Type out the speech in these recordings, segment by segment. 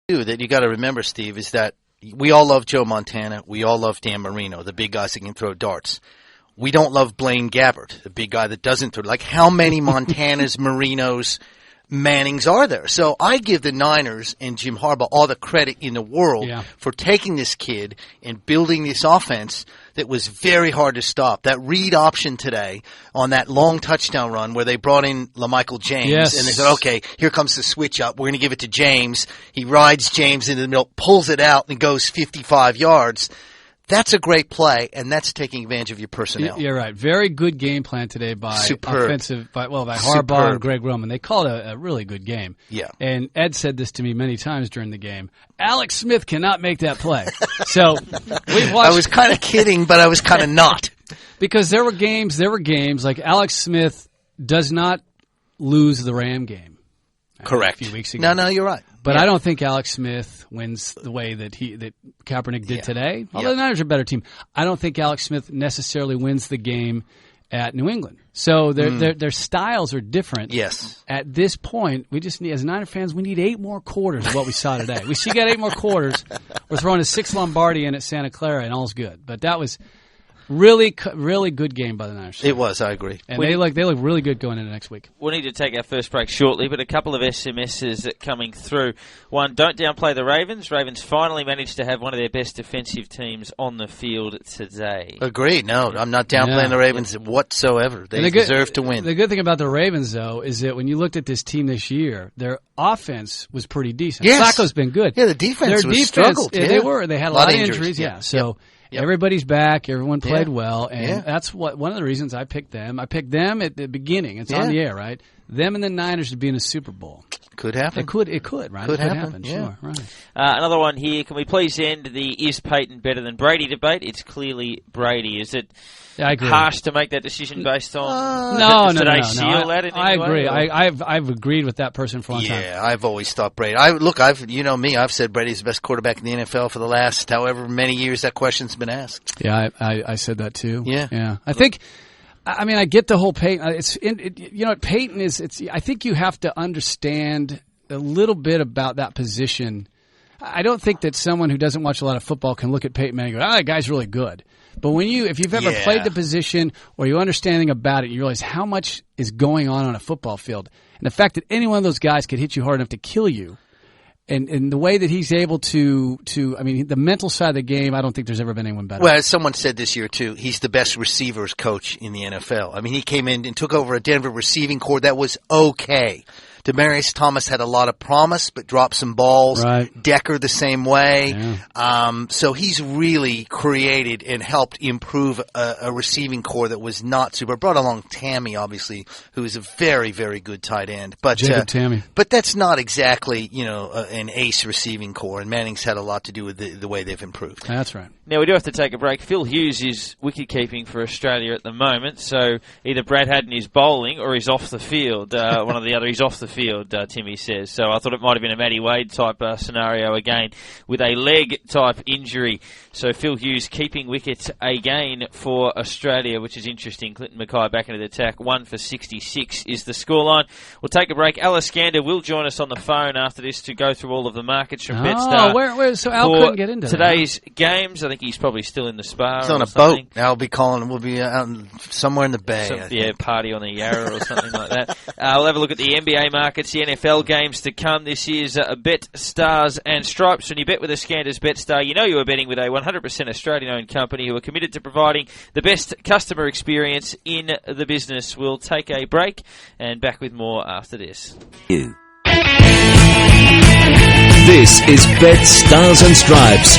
that you got to remember, Steve, is that we all love Joe Montana. We all love Dan Marino, the big guys that can throw darts. We don't love Blaine Gabbert, the big guy that doesn't throw. Like, how many Montanas, Marinos, Mannings are there? So I give the Niners and Jim Harbaugh all the credit in the world for taking this kid and building this offense that was very hard to stop. That read option today on that long touchdown run where they brought in LaMichael James and they said, okay, here comes the switch up. We're going to give it to James. He rides James into the middle, pulls it out, and goes 55 yards. That's a great play, and that's taking advantage of your personnel. You're right. Very good game plan today by by Harbaugh and Greg Roman. They called a really good game. Yeah. And Ed said this to me many times during the game. Alex Smith cannot make that play. So we watched. I was kind of kidding, but I was kind of not. Because there were games like Alex Smith does not lose the Ram game. Correct. A few weeks ago. No, you're right. But I don't think Alex Smith wins the way that Kaepernick did today. Although the Niners are a better team, I don't think Alex Smith necessarily wins the game at New England. So their styles are different. Yes. At this point, we just need, as Niner fans, we need 8 more quarters of what we saw today. We still got 8 more quarters. We're throwing a 6 Lombardi in at Santa Clara, and all's good. But that was really good game by the Niners. It was, I agree. And they look really good going into next week. We'll need to take our first break shortly, but a couple of SMSs coming through. One, don't downplay the Ravens. Ravens finally managed to have one of their best defensive teams on the field today. Agreed. No, I'm not downplaying the Ravens whatsoever. They deserve to win. The good thing about the Ravens, though, is that when you looked at this team this year, their offense was pretty decent. Yes. Flacco's been good. Yeah, the defense struggled. They had a lot of injuries. Yeah. So everybody's back. Everyone played well, and that's one of the reasons I picked them. I picked them at the beginning. It's on the air, right? Them and the Niners to be in a Super Bowl. Could happen. It could, right? Could happen. Sure, right. Another one here. Can we please end the is Peyton better than Brady debate? It's clearly Brady. Is it harsh to make that decision based on No. I agree. I've agreed with that person for a long time. Yeah, I've always thought Brady. I've said Brady's the best quarterback in the NFL for the last however many years that question's been asked. Yeah, I said that too. Yeah. I think. I mean, I get the whole Peyton. Peyton is. I think you have to understand a little bit about that position. I don't think that someone who doesn't watch a lot of football can look at Peyton Manning and go, that guy's really good. But if you've ever played the position or you understand anything about it, you realize how much is going on a football field. And the fact that any one of those guys could hit you hard enough to kill you. And the way that he's able to the mental side of the game, I don't think there's ever been anyone better. Well, as someone said this year, too, he's the best receivers coach in the NFL. I mean, he came in and took over a Denver receiving corps that was okay. Demaryius Thomas had a lot of promise, but dropped some balls. Right. Decker the same way. Yeah. So he's really created and helped improve a receiving corps that was not super. Brought along Tammy, obviously, who is a very, very good tight end. But Jacob Tammy. But that's not exactly, an ace receiving corps. And Manning's had a lot to do with the way they've improved. That's right. Now, we do have to take a break. Phil Hughes is wicket-keeping for Australia at the moment, so either Brad Haddon is bowling or he's off the field. One or the other. He's off the field, Timmy says. So I thought it might have been a Matty Wade-type scenario again with a leg-type injury. So Phil Hughes keeping wicket again for Australia, which is interesting. Clinton Mackay back into the attack. 1 for 66 is the scoreline. We'll take a break. Al Iskander will join us on the phone after this to go through all of the markets from Betstar. So Al couldn't get into today's games. I think he's probably still in the spa. He's on a boat. Al will be calling. We'll be out somewhere in the bay. Party on the Yarra or something like that. We'll have a look at the NBA markets, the NFL games to come. This is Betstars and Stripes. When you bet with Iskander's Betstar, you know you are betting with a 100% Australian-owned company who are committed to providing the best customer experience in the business. We'll take a break and back with more after this. This is Betstars and Stripes.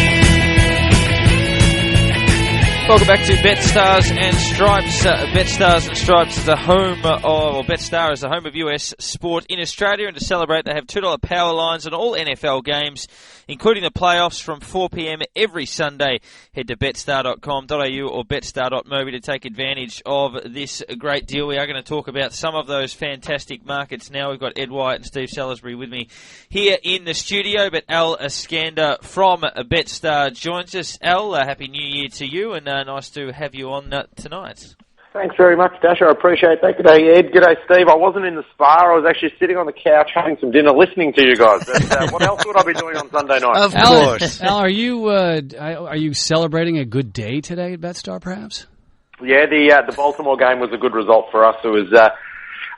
Welcome back to Betstars and Stripes. Betstars and Stripes is the home Betstar is the home of US sport in Australia, and to celebrate they have $2 power lines on all NFL games, including the playoffs from 4 p.m. every Sunday. Head to betstar.com.au or betstar.mobi to take advantage of this great deal. We are going to talk about some of those fantastic markets now. We've got Ed White and Steve Salisbury with me here in the studio, but Al Iskander from Betstar joins us. Al, Happy New Year to you, and nice to have you on tonight. Thanks very much, Dasher. I appreciate that. G'day, Ed. G'day, Steve. I wasn't in the spa. I was actually sitting on the couch having some dinner listening to you guys. But, what else would I be doing on Sunday night? Of course. Al, are you celebrating a good day today at Betstar, perhaps? Yeah, the Baltimore game was a good result for us. It was,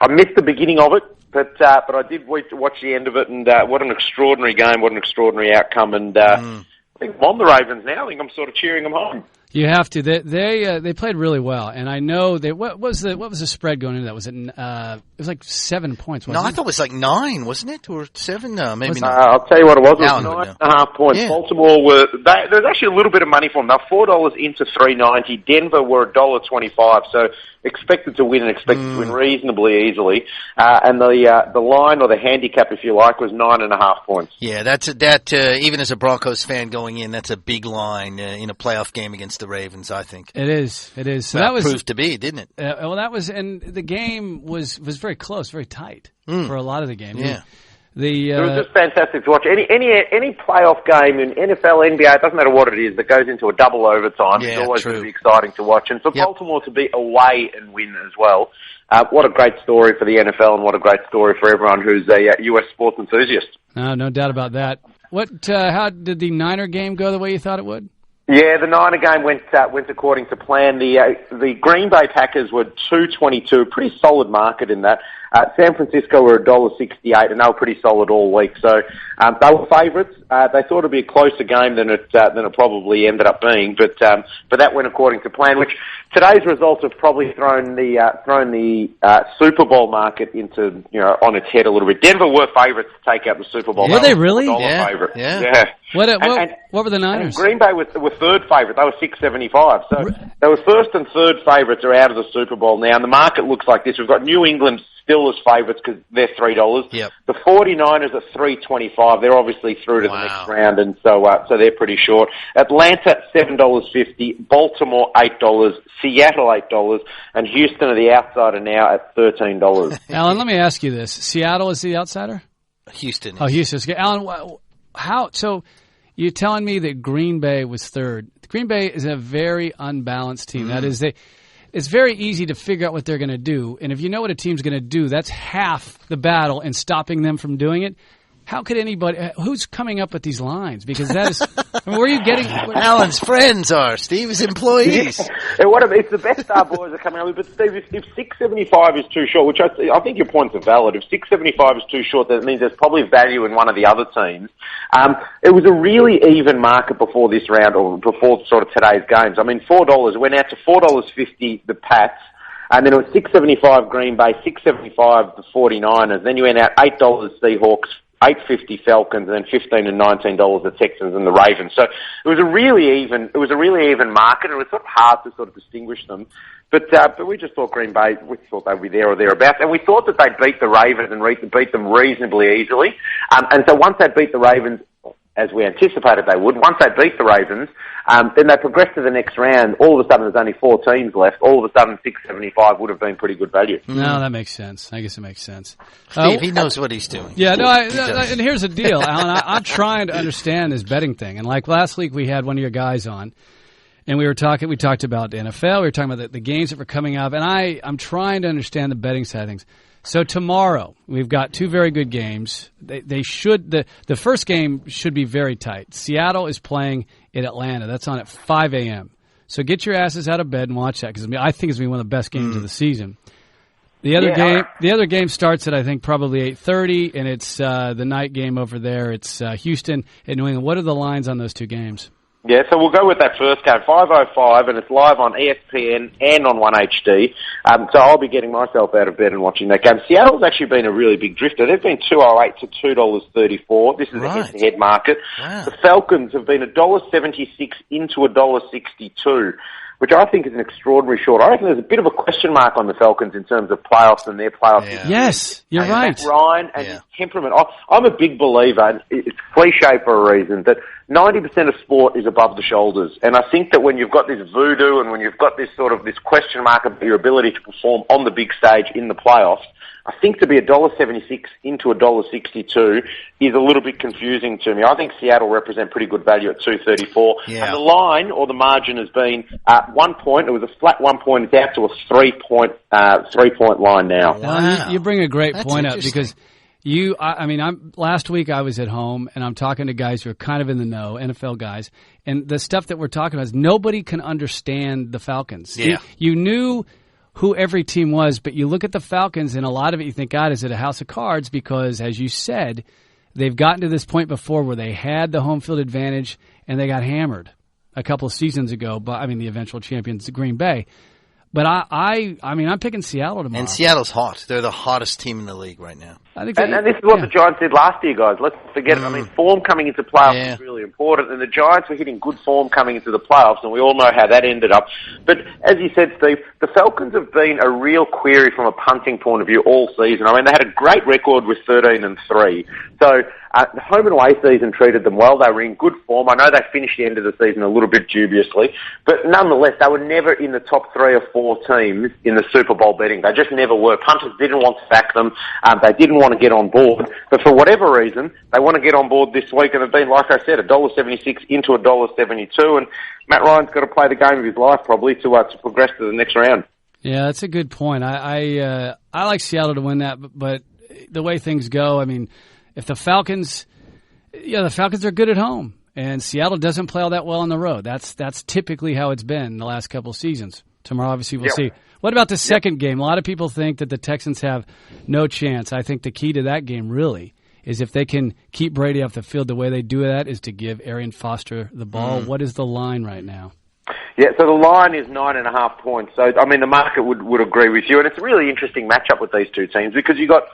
I missed the beginning of it, but I did watch the end of it, and what an extraordinary game, what an extraordinary outcome, and I think I'm on the Ravens now. I think I'm sort of cheering them home. You have to. They played really well, and I know they. What was the spread going into that? Was it? It was like 7 points. Wasn't I thought it was like 9, wasn't it, or 7? No, maybe not. I'll tell you what it was. It was Alan 9.5 points. Yeah. Baltimore there was actually a little bit of money for them. They're $4 into $3.90. Denver were $1.25. So expected to win and expected to win reasonably easily. And the line or the handicap, if you like, was 9.5 points. Yeah, that even as a Broncos fan going in, that's a big line in a playoff game against the Ravens, I think. It is. So that was proved to be, didn't it? Well, that was, and the game was very close, very tight for a lot of the game. Yeah. It was just fantastic to watch. Any playoff game in NFL, NBA, it doesn't matter what it is, that goes into a double overtime. Yeah, it's always true. going to be exciting to watch. And for Baltimore to be away and win as well, what a great story for the NFL and what a great story for everyone who's a US sports enthusiast. No doubt about that. How did the Niner game go the way you thought it would? Yeah, the Niner game went according to plan. The Green Bay Packers were $2.22, pretty solid market in that. San Francisco were $1.68, and they were pretty solid all week. So they were favourites. They thought it'd be a closer game than it probably ended up being, but that went according to plan. Which today's results have probably thrown the Super Bowl market into on its head a little bit. Denver were favourites to take out the Super Bowl. Were they really? Favourites. Yeah. What were the Niners? Green Bay were third favourite. They were $6.75. So they were first and third favourites are out of the Super Bowl now, and the market looks like this. We've got New England still as favourites because they're $3. Yep. The 49ers are $3.25. They're obviously through to the next round, and so they're pretty short. Atlanta $7.50, Baltimore $8, Seattle $8, and Houston are the outsider now at $13. Alan, let me ask you this: Seattle is the outsider? Houston is. Oh, Houston. Alan, how? So you're telling me that Green Bay was third? Green Bay is a very unbalanced team. That is, it's very easy to figure out what they're going to do, and if you know what a team's going to do, that's half the battle in stopping them from doing it. How could anybody? Who's coming up with these lines? Because that is, where are you getting? Alan's friends are Steve's employees. It's the Betstars boys are coming up with. But Steve, if $6.75 is too short, which I think your points are valid. If $6.75 is too short, that means there's probably value in one of the other teams. It was a really even market before this round, or before sort of today's games. I mean, $4 went out to $4.50 the Pats. And then it was $6.75 Green Bay, $6.75 the 49ers. Then you went out $8 Seahawks, $8.50 Falcons, and then $15 and $19 the Texans and the Ravens. So it was a really even market, and it was sort of hard to sort of distinguish them. But we just thought Green Bay, we thought they'd be there or thereabouts, and we thought that they'd beat the Ravens and beat them reasonably easily. And so once they beat the Ravens, as we anticipated they would, once they beat the Ravens, then they progressed to the next round. All of a sudden, there's only 4 teams left. All of a sudden, $6.75 would have been pretty good value. No, that makes sense. I guess it makes sense. Steve, he knows what he's doing. Yeah, and here's the deal, Alan. I'm trying to understand this betting thing. And like last week, we had one of your guys on, and we talked about the NFL. We were talking about the games that were coming up, and I'm trying to understand the betting side of things. So tomorrow we've got 2 very good games. The first game should be very tight. Seattle is playing in Atlanta. That's on at 5 a.m. So get your asses out of bed and watch that, because I think it's going to be one of the best games of the season. The other game starts at I think probably 8:30, and it's the night game over there. It's Houston and New England. What are the lines on those 2 games? Yeah, so we'll go with that first game, 5:05, and it's live on ESPN and on 1HD. So I'll be getting myself out of bed and watching that game. Seattle's actually been a really big drifter. They've been $2.08 to $2.34. This is a head-to-head market. Wow. The Falcons have been $1.76 into $1.62, which I think is an extraordinary short. I reckon there's a bit of a question mark on the Falcons in terms of playoffs and their playoffs. Yeah. Yes, you're right. Matt Ryan and his temperament. I'm a big believer, and it's cliche for a reason, that 90% of sport is above the shoulders. And I think that when you've got this voodoo and when you've got this sort of this question mark of your ability to perform on the big stage in the playoffs, I think to be $1.76 into $1.62 is a little bit confusing to me. I think Seattle represent pretty good value at $2.34. Yeah. And the line or the margin has been up 1 point. It was a flat 1 point. It's out to a 3-point line now. Wow. Well, you bring a great That's point up interesting. because last week I was at home and I'm talking to guys who are kind of in the know, NFL guys, and the stuff that we're talking about is nobody can understand the Falcons. Yeah. You knew who every team was, but you look at the Falcons and a lot of it you think, God, is it a house of cards? Because, as you said, they've gotten to this point before where they had the home field advantage and they got hammered a couple of seasons ago by, the eventual champions, Green Bay. But I'm picking Seattle tomorrow. And Seattle's hot. They're the hottest team in the league right now. I think And this is what the Giants did last year, guys. Let's forget it. Form coming into playoffs is really important, and the Giants were hitting good form coming into the playoffs, and we all know how that ended up. But as you said, Steve, the Falcons have been a real query from a punting point of view all season. They had a great record with 13-3. So the home and away season treated them well. They were in good form. I know they finished the end of the season a little bit dubiously, but nonetheless, they were never in the top 3 or 4 teams in the Super Bowl betting. They just never were. Punters didn't want to back them. They didn't want to get on board, but for whatever reason, they want to get on board this week, and they've been, like I said, $1.76 into $1.72, and Matt Ryan's got to play the game of his life probably to progress to the next round. Yeah, that's a good point. I like Seattle to win that, but the way things go, if the Falcons are good at home, and Seattle doesn't play all that well on the road. That's typically how it's been the last couple of seasons. Tomorrow, obviously, we'll see. What about the second game? A lot of people think that the Texans have no chance. I think the key to that game really is if they can keep Brady off the field. The way they do that is to give Arian Foster the ball. What is the line right now? Yeah, so the line is 9.5 points. So, the market would agree with you. And it's a really interesting matchup with these two teams because you've got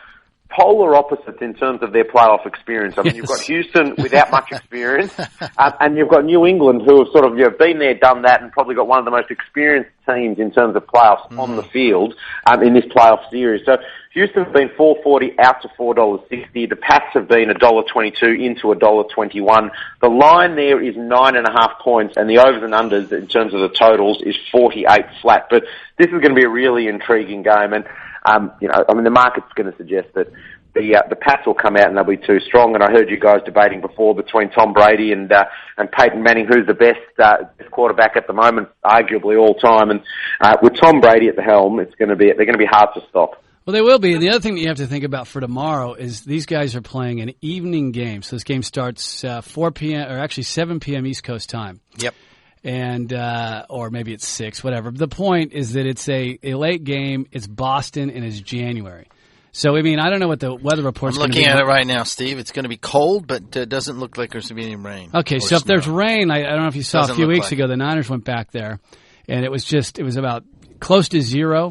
polar opposites in terms of their playoff experience. You've got Houston without much experience, and you've got New England who have sort of been there, done that, and probably got one of the most experienced teams in terms of playoffs on the field in this playoff series. So Houston's been $4.40 out to $4.60. The Pats have been $1.22 into $1.21. The line there is 9.5 points, and the overs and unders in terms of the totals is 48 flat. But this is going to be a really intriguing game, and the market's going to suggest that the Pats will come out and they'll be too strong. And I heard you guys debating before between Tom Brady and Peyton Manning, who's the best quarterback at the moment, arguably all time. And with Tom Brady at the helm, they're going to be hard to stop. Well, they will be. And the other thing that you have to think about for tomorrow is these guys are playing an evening game. So this game starts 4 p.m. or actually 7 p.m. East Coast time. Yep. And or maybe it's 6, whatever. The point is that it's a late game. It's Boston and it's January. So I don't know what the weather report's going to be. I'm looking at it right now, Steve. It's going to be cold, but it doesn't look like there's going to be any rain. Okay, so if there's rain, I don't know if you saw a few weeks ago, the Niners went back there, and it was about close to 0,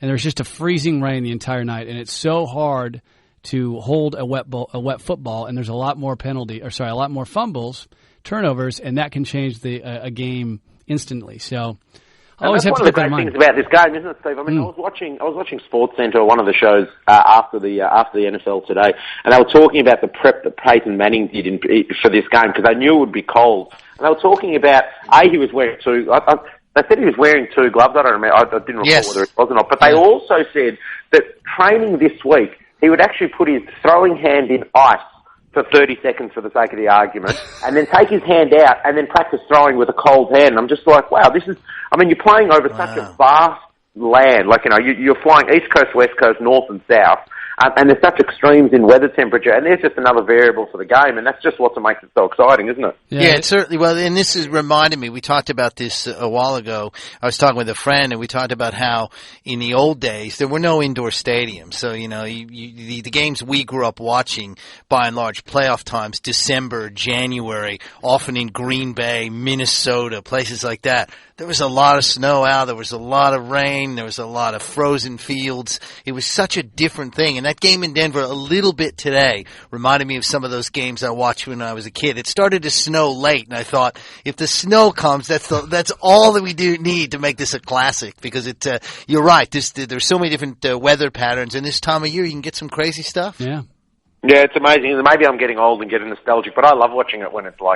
and there was just a freezing rain the entire night, and it's so hard to hold a wet football, and there's a lot more fumbles, turnovers, and that can change a game instantly. So I always have to keep that in mind. That's one of the great things about this game, isn't it, Steve? I was watching SportsCenter, one of the shows after the NFL today, and they were talking about the prep that Peyton Manning did for this game because they knew it would be cold, and they were talking about he was wearing two. They said he was wearing 2 gloves. I don't remember. I didn't recall whether it was or not, but they also said that training this week he would actually put his throwing hand in ice for 30 seconds for the sake of the argument, and then take his hand out and then practice throwing with a cold hand. And I'm just like, wow, this is, you're playing over such a vast land. You're flying East Coast, West Coast, North and South, and there's such extremes in weather temperature, and there's just another variable for the game, and that's just what makes it so exciting, isn't it? Yeah, it certainly. Well, and this is reminded me. We talked about this a while ago. I was talking with a friend, and we talked about how in the old days there were no indoor stadiums. So the games we grew up watching, by and large, playoff times, December, January, often in Green Bay, Minnesota, places like that. There was a lot of snow out. There was a lot of rain. There was a lot of frozen fields. It was such a different thing. And that game in Denver, a little bit today, reminded me of some of those games I watched when I was a kid. It started to snow late, and I thought, if the snow comes, that's all that we need to make this a classic. Because you're right. There's so many different weather patterns, and this time of year you can get some crazy stuff. Yeah. Yeah, it's amazing. Maybe I'm getting old and getting nostalgic, but I love watching it when it's like